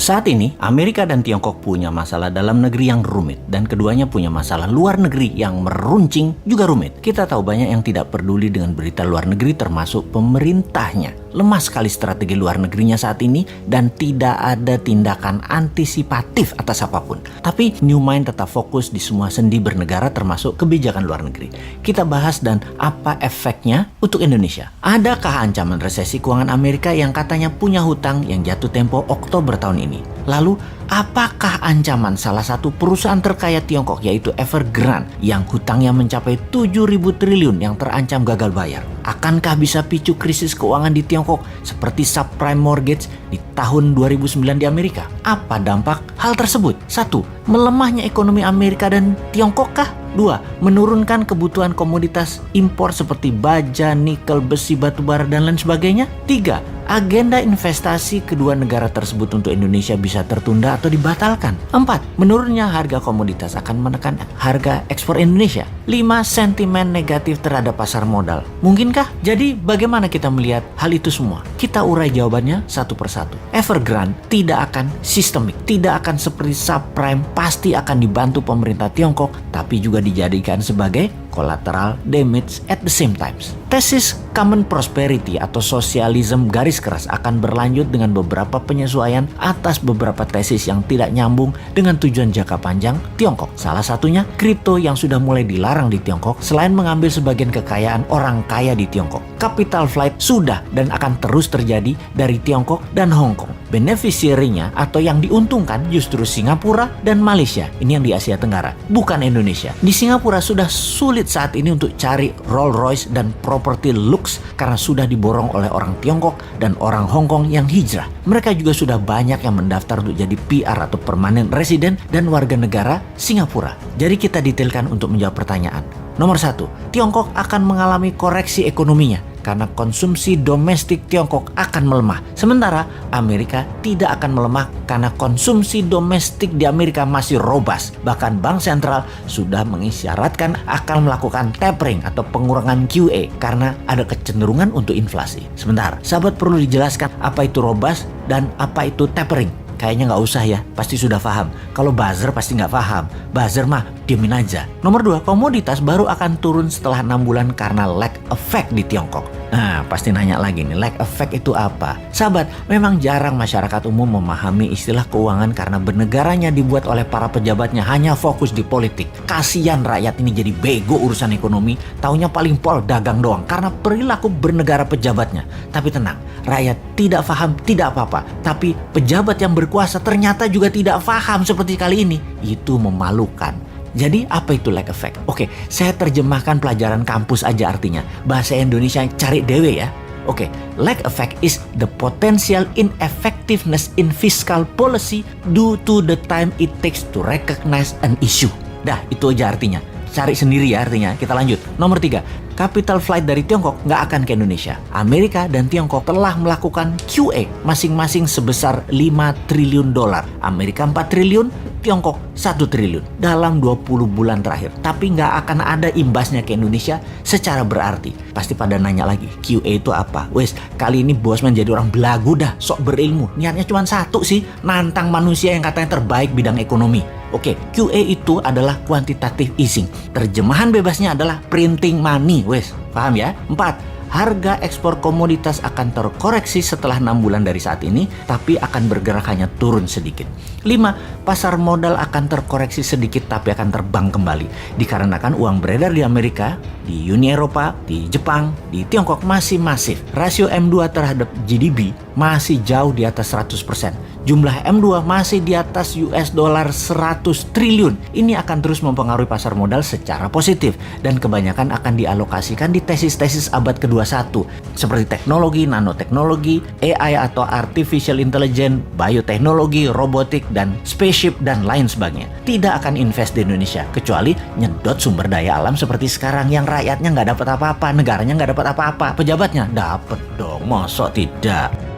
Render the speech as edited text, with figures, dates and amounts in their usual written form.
Saat ini, Amerika dan Tiongkok punya masalah dalam negeri yang rumit, dan keduanya punya masalah luar negeri yang meruncing juga rumit. Kita tahu banyak yang tidak peduli dengan berita luar negeri, termasuk pemerintahnya. Lemah sekali strategi luar negerinya saat ini, dan tidak ada tindakan antisipatif atas apapun. Tapi New Mind tetap fokus di semua sendi bernegara, termasuk kebijakan luar negeri. Kita bahas dan apa efeknya untuk Indonesia. Adakah ancaman resesi keuangan Amerika yang katanya punya hutang yang jatuh tempo Oktober tahun ini? Lalu, apakah ancaman salah satu perusahaan terkaya Tiongkok yaitu Evergrande yang hutangnya mencapai 7.000 triliun yang terancam gagal bayar? Akankah bisa picu krisis keuangan di Tiongkok seperti subprime mortgage di tahun 2009 di Amerika? Apa dampak hal tersebut? 1. Melemahnya ekonomi Amerika dan Tiongkok kah? 2. Menurunkan kebutuhan komoditas impor seperti baja, nikel, besi, batubara, dan lain sebagainya. 3. Agenda investasi kedua negara tersebut untuk Indonesia bisa tertunda atau dibatalkan. 4. Menurunnya harga komoditas akan menekan harga ekspor Indonesia. 5. Sentimen negatif terhadap pasar modal. Mungkinkah? Jadi bagaimana kita melihat hal itu semua? Kita urai jawabannya satu persatu. Evergrande tidak akan sistemik, tidak akan seperti subprime, pasti akan dibantu pemerintah Tiongkok, tapi juga dijadikan sebagai collateral damage at the same time. Tesis common prosperity atau sosialisme garis keras akan berlanjut dengan beberapa penyesuaian atas beberapa tesis yang tidak nyambung dengan tujuan jangka panjang Tiongkok. Salah satunya kripto yang sudah mulai dilarang di Tiongkok selain mengambil sebagian kekayaan orang kaya di Tiongkok. Capital flight sudah dan akan terus terjadi dari Tiongkok dan Hong Kong. Beneficiary-nya atau yang diuntungkan justru Singapura dan Malaysia. Ini yang di Asia Tenggara, bukan Indonesia. Di Singapura sudah sulit saat ini untuk cari Rolls Royce dan properti lux karena sudah diborong oleh orang Tiongkok dan orang Hong Kong yang hijrah. Mereka juga sudah banyak yang mendaftar untuk jadi PR atau permanent resident dan warga negara Singapura. Jadi kita detailkan untuk menjawab pertanyaan. Nomor 1, Tiongkok akan mengalami koreksi ekonominya karena konsumsi domestik Tiongkok akan melemah. Sementara Amerika tidak akan melemah karena konsumsi domestik di Amerika masih robust. Bahkan Bank Sentral sudah mengisyaratkan akan melakukan tapering atau pengurangan QE karena ada kecenderungan untuk inflasi. Sebentar, sahabat perlu dijelaskan apa itu robust dan apa itu tapering. Kayaknya nggak usah ya, pasti sudah paham. Kalau buzzer pasti nggak paham. Buzzer mah diemin aja. Nomor 2, komoditas baru akan turun setelah 6 bulan karena lag effect di Tiongkok. Nah, pasti nanya lagi nih, lag effect itu apa? Sahabat, memang jarang masyarakat umum memahami istilah keuangan karena bernegaranya dibuat oleh para pejabatnya hanya fokus di politik. Kasian rakyat ini jadi bego urusan ekonomi, taunya paling pol dagang doang karena perilaku bernegara pejabatnya. Tapi tenang, rakyat tidak paham tidak apa-apa, tapi pejabat yang berkuasa ternyata juga tidak paham seperti kali ini. Itu memalukan. Jadi apa itu lag effect? Oke, saya terjemahkan pelajaran kampus aja artinya. Bahasa Indonesia cari dewe ya. Oke, lag effect is the potential ineffectiveness in fiscal policy due to the time it takes to recognize an issue. Dah, itu aja artinya. Cari sendiri ya artinya. Kita lanjut. Nomor 3, capital flight dari Tiongkok nggak akan ke Indonesia. Amerika dan Tiongkok telah melakukan QE masing-masing sebesar 5 triliun dolar. Amerika 4 triliun, Tiongkok 1 triliun dalam 20 bulan terakhir. Tapi nggak akan ada imbasnya ke Indonesia secara berarti. Pasti pada nanya lagi, QE itu apa? Wes, kali ini Bosman jadi orang belagu dah, sok berilmu. Niatnya cuma satu sih, nantang manusia yang katanya terbaik bidang ekonomi. Oke, QE itu adalah quantitative easing. Terjemahan bebasnya adalah printing money. Wes, paham ya? 4, harga ekspor komoditas akan terkoreksi setelah 6 bulan dari saat ini, tapi akan bergerak hanya turun sedikit. 5, pasar modal akan terkoreksi sedikit tapi akan terbang kembali. Dikarenakan uang beredar di Amerika, di Uni Eropa, di Jepang, di Tiongkok masih masif. Rasio M2 terhadap GDP masih jauh di atas 100%. Jumlah M2 masih di atas US dollar 100 triliun. Ini akan terus mempengaruhi pasar modal secara positif dan kebanyakan akan dialokasikan di tesis-tesis abad ke-21 seperti teknologi, nanoteknologi, AI atau artificial intelligence, bioteknologi, robotik, dan spaceship dan lain sebagainya. Tidak akan invest di Indonesia kecuali nyedot sumber daya alam seperti sekarang yang rakyatnya nggak dapat apa-apa, negaranya nggak dapat apa-apa, pejabatnya dapat dong, masa tidak?